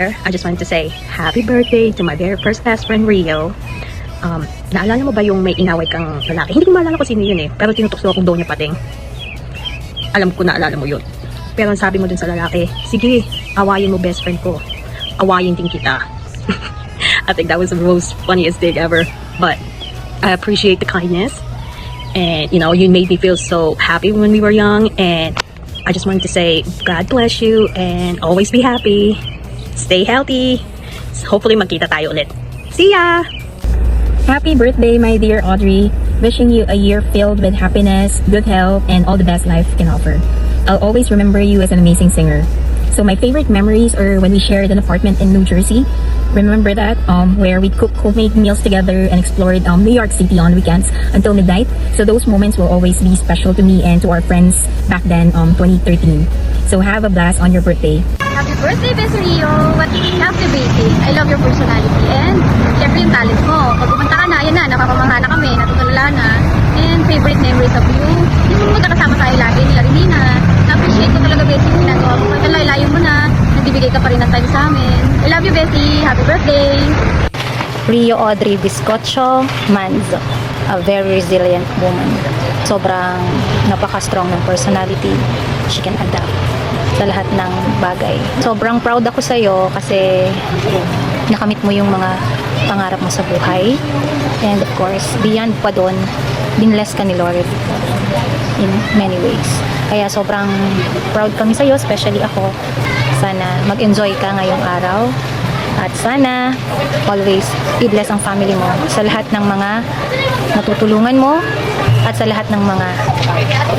I just wanted to say happy birthday to my very first best friend, Rio. Naalala mo ba yung may inaway kang lalaki? Hindi ko maalala kung sino yun eh, pero tinutukso akong daw niya pating. Alam ko naalala mo yun. Pero ang sabi mo dun sa lalaki, sige, awayin mo best friend ko. Awayin din kita. I think that was the most funniest thing ever. But I appreciate the kindness. And you know, you made me feel so happy when we were young. And I just wanted to say, God bless you and always be happy. Stay healthy. Hopefully magkita tayo ulit. See ya! Happy birthday, my dear Audrey. Wishing you a year filled with happiness, good health, and all the best life can offer. I'll always remember you as an amazing singer. So my favorite memories are when we shared an apartment in New Jersey. Remember that? Where we cooked homemade meals together and explored New York City on weekends until midnight. So those moments will always be special to me and to our friends back then, 2013. So have a blast on your birthday. Happy birthday, Best Rio! What captivating. I love your personality and syempre yung talent mo. Pag pumunta ka na, ayan na, napapamangha na kami, natutulala na. And favorite memories of you, yung magkakasama tayo lagi nila Rimina. Na-appreciate ko talaga, Bessie, yung ginagawa mo. Kahit layo mo na, nagbibigay ka pa rin ng time sa amin. I love you, Bessie. Happy birthday! Rio Audrey Biscotcho Manzo, a very resilient woman. Sobrang napaka-strong ng personality. She can adapt sa lahat ng bagay. Sobrang proud ako sa iyo kasi nakamit mo yung mga pangarap mo sa buhay. And of course, beyond pa doon, binless ka ni Lord in many ways. Kaya sobrang proud kami sa iyo, especially ako. Sana mag-enjoy ka ngayong araw. At sana always i-bless ang family mo sa lahat ng mga natutulungan mo at sa lahat ng mga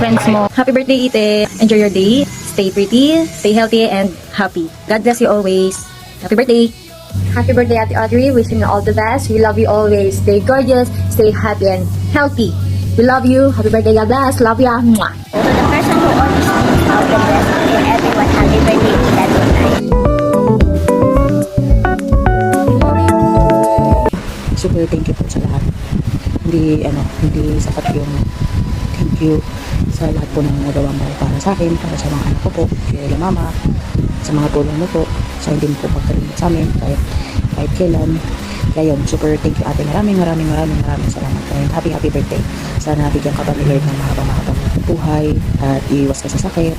friends mo. Happy birthday, Ite. Enjoy your day. Stay pretty, stay healthy, and happy. God bless you always. Happy birthday. Happy birthday, Ate Audrey. Wishing you all the best. We love you always. Stay gorgeous, stay happy, and healthy. We love you. Happy birthday, God bless. Love ya. Mwah. To the person who always sings all the best to everyone, happy birthday to that tonight. Super thank you po sa lahat. Hindi sapat yung thank you sa lahat po ng nagawa mo para sa akin, para sa mga anak ko po, kay mama, sa mga tulong mo po, sa hindi mo po pagkalimot sa amin, kahit kailan. Kaya yun, super thank you ate. Maraming salamat. And happy birthday. Sana bigyan ka pa ni Lord ng mahabang buhay at iwas ka sa sakit.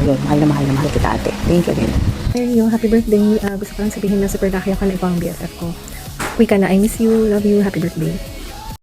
Yun, mahal na mahal kita ate. Thank you again. Rio, happy birthday. Gusto ko lang sabihin na super nakaya ka na ikaw ang BFF ko. Uwi ka na, I miss you, love you, happy birthday.